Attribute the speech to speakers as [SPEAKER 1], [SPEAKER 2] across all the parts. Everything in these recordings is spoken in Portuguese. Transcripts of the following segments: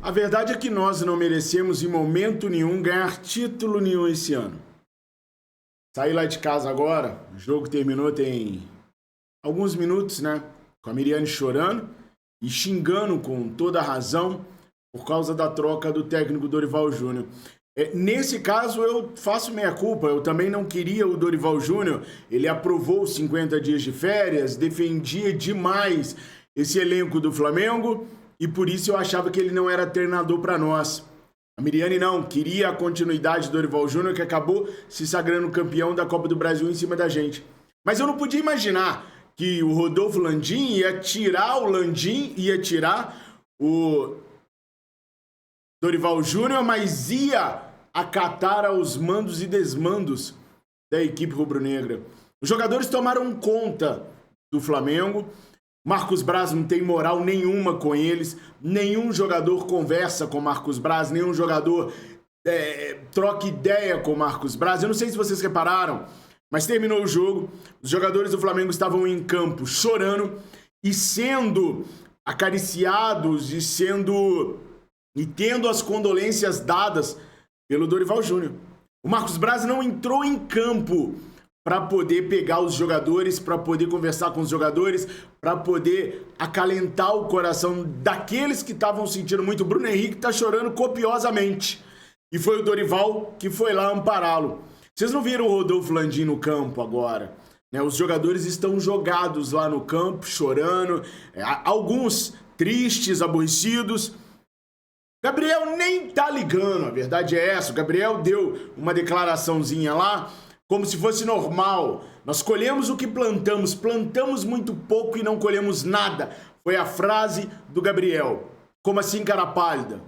[SPEAKER 1] A verdade é que nós não merecemos em momento nenhum ganhar título nenhum esse ano. Saí lá de casa agora, o jogo terminou tem alguns minutos, né? Com a Miriane chorando e xingando com toda a razão por causa da troca do técnico Dorival Júnior. Nesse caso eu faço meia culpa, eu também não queria o Dorival Júnior, ele aprovou os 50 dias de férias, defendia demais esse elenco do Flamengo e por isso eu achava que ele não era treinador para nós. A Miriane não, queria a continuidade do Dorival Júnior, que acabou se sagrando campeão da Copa do Brasil em cima da gente. Mas eu não podia imaginar que o Rodolfo Landim ia tirar o Landim, ia tirar o Dorival Júnior, mas ia acatar aos mandos e desmandos da equipe rubro-negra. Os jogadores tomaram conta do Flamengo. Marcos Braz não tem moral nenhuma com eles. Nenhum jogador conversa com Marcos Braz, nenhum jogador troca ideia com Marcos Braz. Eu não sei se vocês repararam, mas terminou o jogo, os jogadores do Flamengo estavam em campo chorando e sendo acariciados e tendo as condolências dadas pelo Dorival Júnior. O Marcos Braz não entrou em campo para poder pegar os jogadores, para poder conversar com os jogadores, para poder acalentar o coração daqueles que estavam sentindo muito. O Bruno Henrique está chorando copiosamente. E foi o Dorival que foi lá ampará-lo. Vocês não viram o Rodolfo Landim no campo agora, né? Os jogadores estão jogados lá no campo, chorando, alguns tristes, aborrecidos. Gabriel nem tá ligando, a verdade é essa. O Gabriel deu uma declaraçãozinha lá, como se fosse normal. Nós colhemos o que plantamos, plantamos muito pouco e não colhemos nada. Foi a frase do Gabriel. Como assim, cara pálida?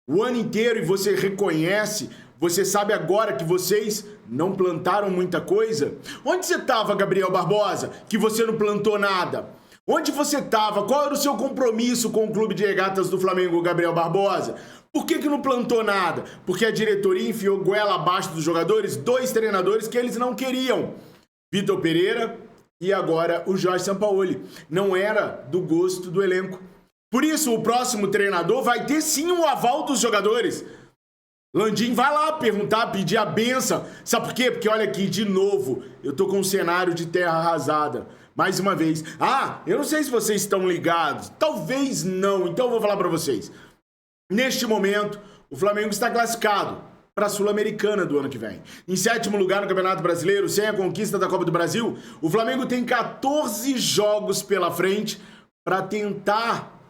[SPEAKER 1] O ano inteiro e você reconhece, você sabe agora que vocês não plantaram muita coisa? Onde você estava, Gabriel Barbosa, que você não plantou nada? Onde você estava? Qual era o seu compromisso com o Clube de Regatas do Flamengo, Gabriel Barbosa? Por que não plantou nada? Porque a diretoria enfiou goela abaixo dos jogadores, 2 treinadores que eles não queriam. Vitor Pereira e agora o Jorge Sampaoli. Não era do gosto do elenco. Por isso, o próximo treinador vai ter sim o aval dos jogadores. Landim vai lá perguntar, pedir a benção. Sabe por quê? Porque olha aqui, de novo, eu tô com um cenário de terra arrasada. Mais uma vez. Eu não sei se vocês estão ligados. Talvez não. Então eu vou falar pra vocês. Neste momento, o Flamengo está classificado para a Sul-Americana do ano que vem. Em 7º lugar no Campeonato Brasileiro, sem a conquista da Copa do Brasil, o Flamengo tem 14 jogos pela frente para tentar...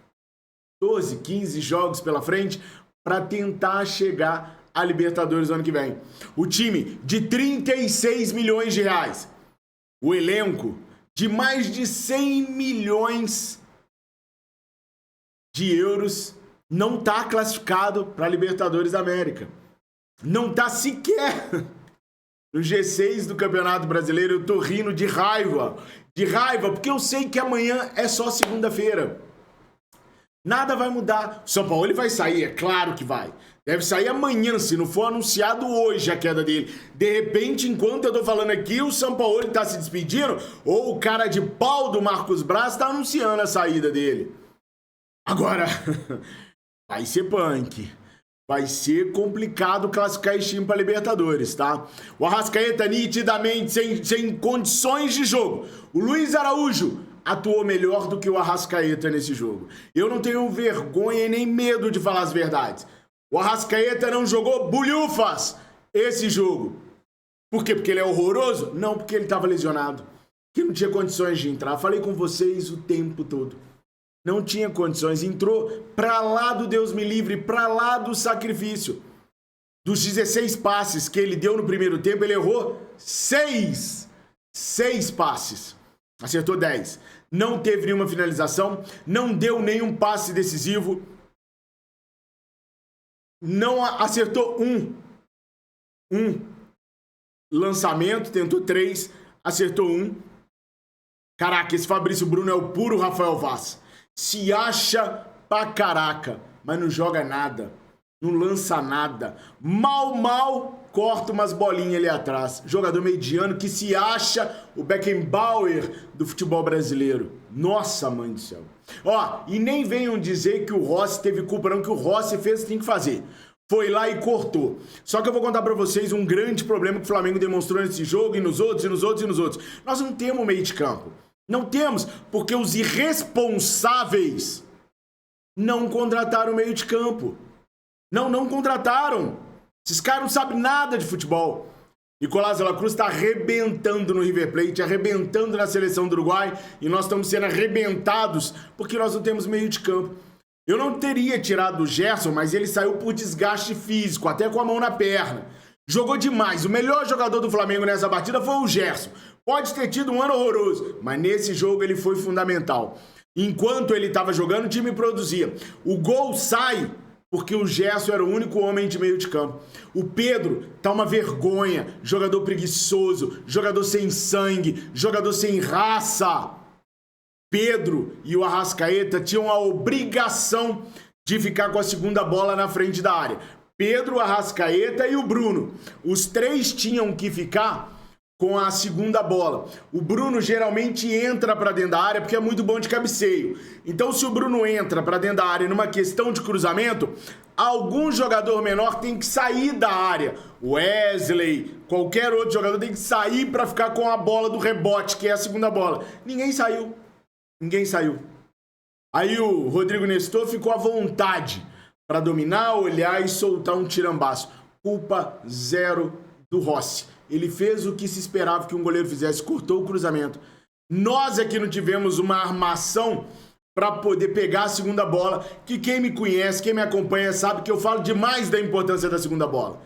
[SPEAKER 1] 12, 15 jogos pela frente para tentar chegar à Libertadores no ano que vem. O time de 36 milhões de reais. O elenco de mais de 100 milhões de euros não está classificado para a Libertadores da América. Não está sequer no G6 do Campeonato Brasileiro. Eu tô rindo de raiva. De raiva, porque eu sei que amanhã é só segunda-feira. Nada vai mudar. O São Paulo vai sair, é claro que vai. Deve sair amanhã, se não for anunciado hoje a queda dele. De repente, enquanto eu tô falando aqui, o São Paulo tá se despedindo, ou o cara de pau do Marcos Braz tá anunciando a saída dele. Agora, vai ser punk. Vai ser complicado classificar esse time pra Libertadores, tá? O Arrascaeta nitidamente sem condições de jogo. O Luiz Araújo atuou melhor do que o Arrascaeta nesse jogo. Eu não tenho vergonha e nem medo de falar as verdades. O Arrascaeta não jogou bulhufas esse jogo. Por quê? Porque ele é horroroso? Não, porque ele estava lesionado. Que não tinha condições de entrar. Falei com vocês o tempo todo. Não tinha condições. Entrou pra lá do Deus me livre, pra lá do sacrifício. Dos 16 passes que ele deu no primeiro tempo, ele errou 6 passes. Acertou 10. Não teve nenhuma finalização. Não deu nenhum passe decisivo. Não acertou um lançamento. Tentou 3. Acertou 1. Caraca, esse Fabrício Bruno é o puro Rafael Vaz. Se acha pra caraca, mas não joga nada. Não lança nada. Mal corta umas bolinhas ali atrás. Jogador mediano que se acha o Beckenbauer do futebol brasileiro. Nossa, mãe do céu. Ó, e nem venham dizer que o Rossi teve culpa não, que o Rossi fez o que tem que fazer. Foi lá e cortou. Só que eu vou contar pra vocês um grande problema que o Flamengo demonstrou nesse jogo e nos outros, e nos outros, e nos outros. Nós não temos meio de campo. Não temos, porque os irresponsáveis não contrataram meio de campo. Não contrataram. Esses caras não sabem nada de futebol. Nicolás de la Cruz está arrebentando no River Plate, arrebentando na seleção do Uruguai, e nós estamos sendo arrebentados porque nós não temos meio de campo. Eu não teria tirado o Gerson, mas ele saiu por desgaste físico, até com a mão na perna. Jogou demais. O melhor jogador do Flamengo nessa partida foi o Gerson. Pode ter tido um ano horroroso, mas nesse jogo ele foi fundamental. Enquanto ele estava jogando, o time produzia. O gol sai porque o Gerson era o único homem de meio de campo. O Pedro tá uma vergonha. Jogador preguiçoso, jogador sem sangue, jogador sem raça. Pedro e o Arrascaeta tinham a obrigação de ficar com a segunda bola na frente da área. Pedro, o Arrascaeta e o Bruno. Os três tinham que ficar com a segunda bola. O Bruno geralmente entra para dentro da área porque é muito bom de cabeceio. Então, se o Bruno entra para dentro da área numa questão de cruzamento, algum jogador menor tem que sair da área. Wesley, qualquer outro jogador tem que sair para ficar com a bola do rebote, que é a segunda bola. Ninguém saiu. Aí o Rodrigo Nestor ficou à vontade para dominar, olhar e soltar um tirambaço. Culpa zero do Rossi. Ele fez o que se esperava que um goleiro fizesse, cortou o cruzamento. Nós aqui não tivemos uma armação para poder pegar a segunda bola, que quem me conhece, quem me acompanha sabe que eu falo demais da importância da segunda bola.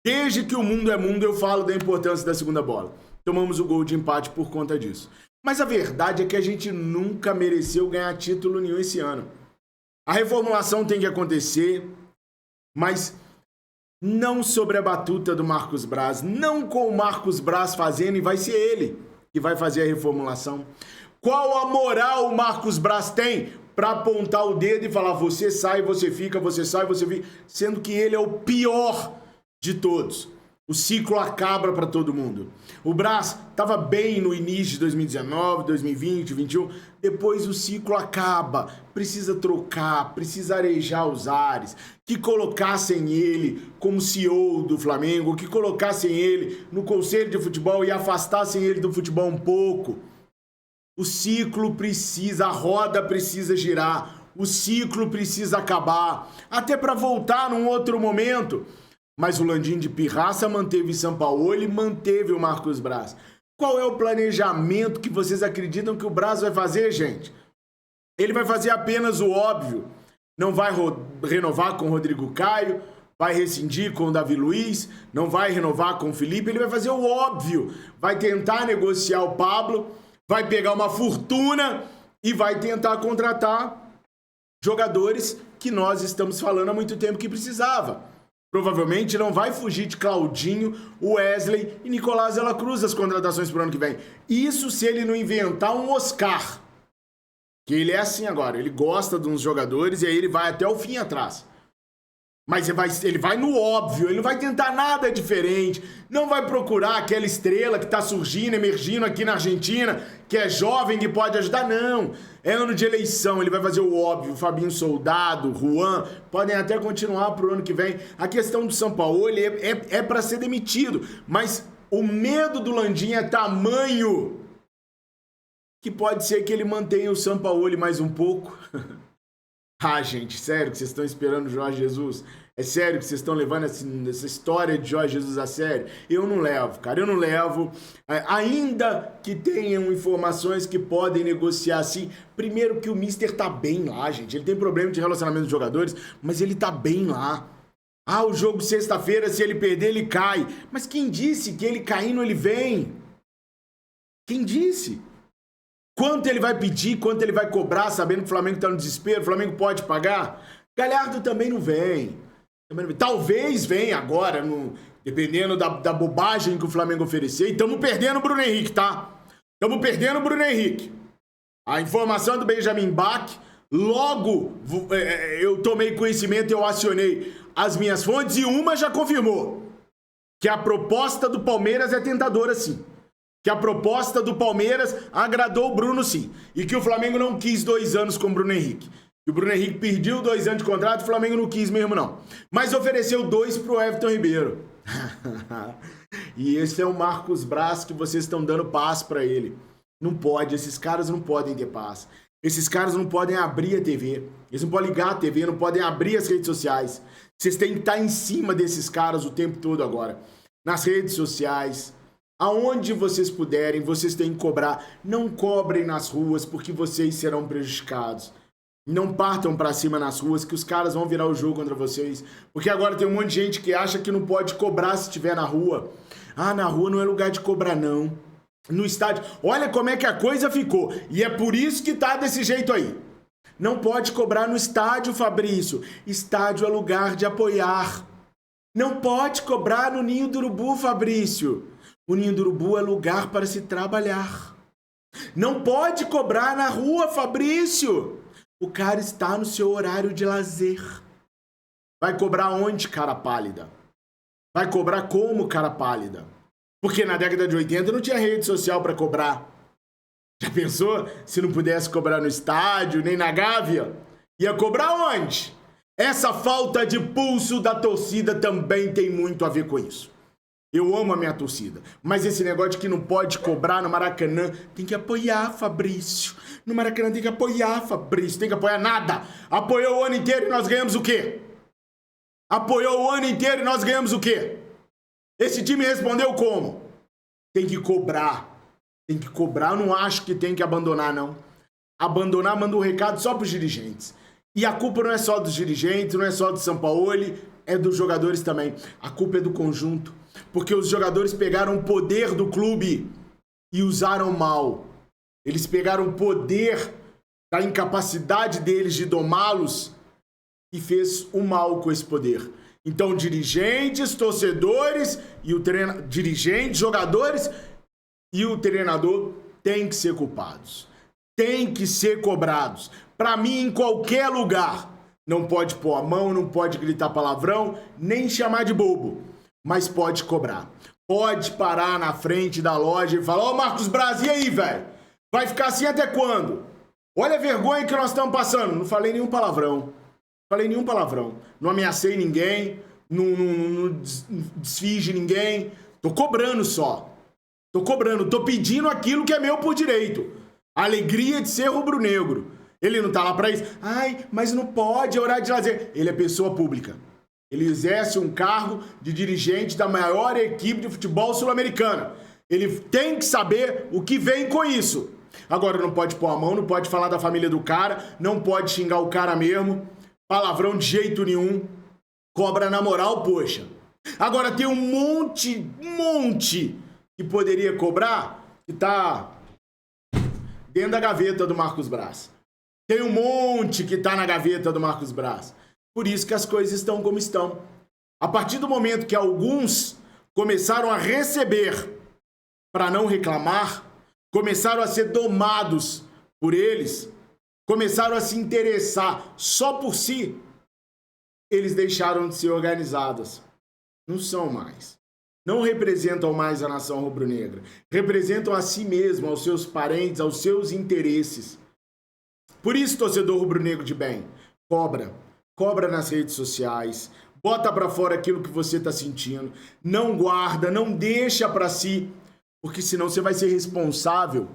[SPEAKER 1] Desde que o mundo é mundo, eu falo da importância da segunda bola. Tomamos o gol de empate por conta disso. Mas a verdade é que a gente nunca mereceu ganhar título nenhum esse ano. A reformulação tem que acontecer, mas não sobre a batuta do Marcos Braz, não com o Marcos Braz fazendo, e vai ser ele que vai fazer a reformulação. Qual a moral o Marcos Braz tem para apontar o dedo e falar você sai, você fica, você sai, você fica, sendo que ele é o pior de todos. O ciclo acaba para todo mundo. O Braz estava bem no início de 2019, 2020, 2021. Depois o ciclo acaba. Precisa trocar, precisa arejar os ares. Que colocassem ele como CEO do Flamengo, que colocassem ele no conselho de futebol e afastassem ele do futebol um pouco. O ciclo precisa, a roda precisa girar. O ciclo precisa acabar. Até para voltar num outro momento. Mas o Landim de pirraça manteve Sampaoli e manteve o Marcos Braz. Qual é o planejamento que vocês acreditam que o Braz vai fazer, gente? Ele vai fazer apenas o óbvio. Não vai renovar com o Rodrigo Caio, vai rescindir com o Davi Luiz, não vai renovar com o Felipe, ele vai fazer o óbvio. Vai tentar negociar o Pablo, vai pegar uma fortuna e vai tentar contratar jogadores que nós estamos falando há muito tempo que precisava. Provavelmente não vai fugir de Claudinho, Wesley e Nicolás de la Cruz as contratações para o ano que vem. Isso se ele não inventar um Oscar. Que ele é assim agora, ele gosta de uns jogadores e aí ele vai até o fim atrás. Mas ele vai no óbvio, ele não vai tentar nada diferente, não vai procurar aquela estrela que está surgindo, emergindo aqui na Argentina, que é jovem, que pode ajudar, não. É ano de eleição, ele vai fazer o óbvio, Fabinho Soldado, Juan, podem até continuar para o ano que vem. A questão do Sampaoli é para ser demitido, mas o medo do Landim é tamanho que pode ser que ele mantenha o Sampaoli mais um pouco. Ah, gente, sério que vocês estão esperando o Jorge Jesus? É sério que vocês estão levando essa história de Jorge Jesus a sério? Eu não levo, cara, eu não levo. Ainda que tenham informações que podem negociar assim. Primeiro que o Mister tá bem lá, gente. Ele tem problema de relacionamento dos jogadores, mas ele tá bem lá. Ah, o jogo sexta-feira, se ele perder, ele cai. Mas quem disse que ele caindo, ele vem? Quem disse? Quanto ele vai pedir, quanto ele vai cobrar, sabendo que o Flamengo está no desespero, o Flamengo pode pagar? Galhardo também não vem. Talvez venha agora, dependendo da bobagem que o Flamengo oferecer. E estamos perdendo o Bruno Henrique, tá? Estamos perdendo o Bruno Henrique. A informação do Benjamin Bach, logo eu tomei conhecimento e eu acionei as minhas fontes e uma já confirmou que a proposta do Palmeiras é tentadora sim. que a proposta do Palmeiras agradou o Bruno sim, e que o Flamengo não quis 2 anos com o Bruno Henrique. E o Bruno Henrique pediu 2 anos de contrato, o Flamengo não quis mesmo não. Mas ofereceu 2 pro Everton Ribeiro. E esse é o Marcos Braz que vocês estão dando paz pra ele. Não pode, esses caras não podem ter paz. Esses caras não podem abrir a TV. Eles não podem ligar a TV, não podem abrir as redes sociais. Vocês têm que estar em cima desses caras o tempo todo agora. Nas redes sociais, aonde vocês puderem, vocês têm que cobrar. Não cobrem nas ruas porque vocês serão prejudicados. Não partam pra cima nas ruas que os caras vão virar o jogo contra vocês. Porque agora tem um monte de gente que acha que não pode cobrar se estiver na rua. Ah, na rua não é lugar de cobrar não. No estádio, olha como é que a coisa ficou. E é por isso que tá desse jeito aí. Não pode cobrar no estádio, Fabrício. Estádio é lugar de apoiar. Não pode cobrar no Ninho do Urubu, Fabrício. O Ninho do Urubu é lugar para se trabalhar. Não pode cobrar na rua, Fabrício. O cara está no seu horário de lazer. Vai cobrar onde, cara pálida? Vai cobrar como, cara pálida? Porque na década de 80 não tinha rede social para cobrar. Já pensou? Se não pudesse cobrar no estádio, nem na Gávea? Ia cobrar onde? Essa falta de pulso da torcida também tem muito a ver com isso. Eu amo a minha torcida, mas esse negócio de que não pode cobrar no Maracanã, tem que apoiar, Fabrício. No Maracanã tem que apoiar, Fabrício. Tem que apoiar nada. Apoiou o ano inteiro e nós ganhamos o quê? Apoiou o ano inteiro e nós ganhamos o quê? Esse time respondeu como? Tem que cobrar. Tem que cobrar. Eu não acho que tem que abandonar, não. Abandonar, manda um recado só pros dirigentes. E a culpa não é só dos dirigentes, não é só do Sampaoli, é dos jogadores também. A culpa é do conjunto. Porque os jogadores pegaram o poder do clube e usaram mal. Eles pegaram o poder da incapacidade deles de domá-los e fez o mal com esse poder. Então, dirigentes, torcedores e o treinador, dirigentes, jogadores e o treinador têm que ser culpados. Têm que ser cobrados. Para mim, em qualquer lugar. Não pode pôr a mão, não pode gritar palavrão, nem chamar de bobo. Mas pode cobrar. Pode parar na frente da loja e falar: ó, Marcos Braz, e aí, velho? Vai ficar assim até quando? Olha a vergonha que nós estamos passando. Não falei nenhum palavrão. Falei nenhum palavrão. Não ameacei ninguém. Não desfiz de ninguém. Tô cobrando só. Tô cobrando. Tô pedindo aquilo que é meu por direito. A alegria de ser rubro-negro. Ele não tá lá pra isso. Ai, mas não pode, é horário de lazer. Ele é pessoa pública. Ele exerce um cargo de dirigente da maior equipe de futebol sul-americana. Ele tem que saber o que vem com isso. Agora não pode pôr a mão, não pode falar da família do cara, não pode xingar o cara mesmo. Palavrão de jeito nenhum. Cobra na moral, poxa. Agora tem um monte que poderia cobrar que tá dentro da gaveta do Marcos Braz. Tem um monte que tá na gaveta do Marcos Braz. Por isso que as coisas estão como estão. A partir do momento que alguns começaram a receber para não reclamar, começaram a ser domados por eles, começaram a se interessar só por si, eles deixaram de ser organizados. Não são mais. Não representam mais a nação rubro-negra. Representam a si mesmo, aos seus parentes, aos seus interesses. Por isso, torcedor rubro-negro de bem, cobra. Cobra nas redes sociais. Bota pra fora aquilo que você tá sentindo. Não guarda, não deixa pra si. Porque senão você vai ser responsável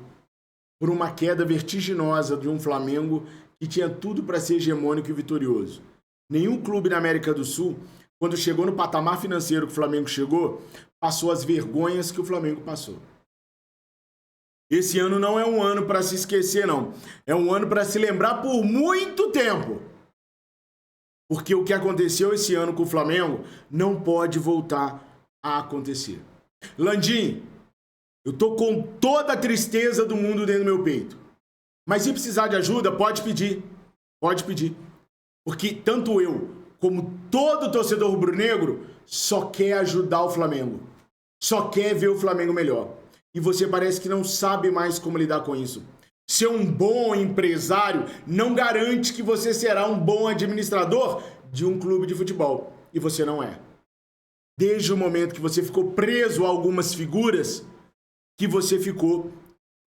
[SPEAKER 1] por uma queda vertiginosa de um Flamengo que tinha tudo para ser hegemônico e vitorioso. Nenhum clube na América do Sul, quando chegou no patamar financeiro que o Flamengo chegou, passou as vergonhas que o Flamengo passou. Esse ano não é um ano para se esquecer, não. É um ano para se lembrar por muito tempo. Porque o que aconteceu esse ano com o Flamengo não pode voltar a acontecer. Landim, eu tô com toda a tristeza do mundo dentro do meu peito. Mas se precisar de ajuda, pode pedir. Pode pedir. Porque tanto eu como todo torcedor rubro-negro só quer ajudar o Flamengo. Só quer ver o Flamengo melhor. E você parece que não sabe mais como lidar com isso. Ser um bom empresário não garante que você será um bom administrador de um clube de futebol. E você não é. Desde o momento que você ficou preso a algumas figuras que você ficou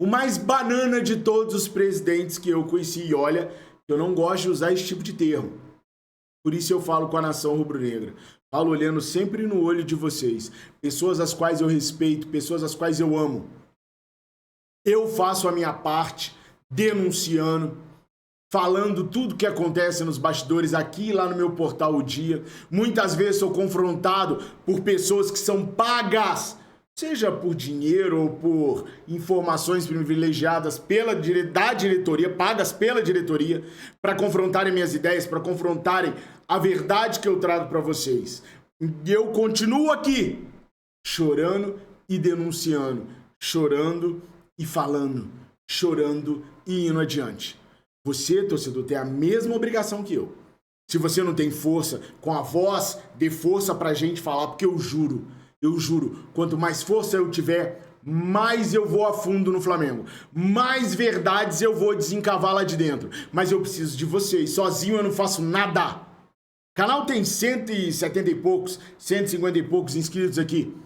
[SPEAKER 1] o mais banana de todos os presidentes que eu conheci. E olha, eu não gosto de usar esse tipo de termo. Por isso eu falo com a nação rubro-negra. Falo olhando sempre no olho de vocês. Pessoas as quais eu respeito, pessoas as quais eu amo. Eu faço a minha parte, denunciando, falando tudo que acontece nos bastidores aqui e lá no meu portal O Dia. Muitas vezes sou confrontado por pessoas que são pagas, seja por dinheiro ou por informações privilegiadas da diretoria, pagas pela diretoria, para confrontarem minhas ideias, para confrontarem a verdade que eu trago para vocês. E eu continuo aqui, chorando e denunciando, chorando e falando, chorando e indo adiante. Você, torcedor, tem a mesma obrigação que eu. Se você não tem força, com a voz, dê força pra gente falar, porque eu juro, quanto mais força eu tiver, mais eu vou a fundo no Flamengo. Mais verdades eu vou desencavar lá de dentro. Mas eu preciso de vocês. Sozinho eu não faço nada. O canal tem 170 e poucos, 150 e poucos inscritos aqui.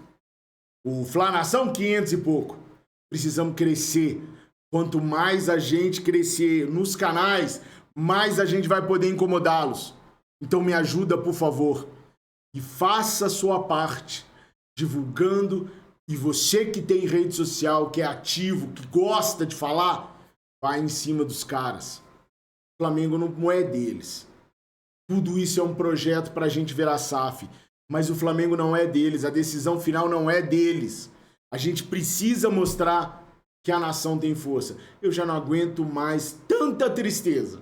[SPEAKER 1] O Fla Nação, 500 e pouco. Precisamos crescer. Quanto mais a gente crescer nos canais, mais a gente vai poder incomodá-los. Então me ajuda, por favor. E faça a sua parte, divulgando. E você que tem rede social, que é ativo, que gosta de falar, vai em cima dos caras. O Flamengo não é deles. Tudo isso é um projeto para a gente virar SAF. Mas o Flamengo não é deles. A decisão final não é deles. A gente precisa mostrar que a nação tem força. Eu já não aguento mais tanta tristeza.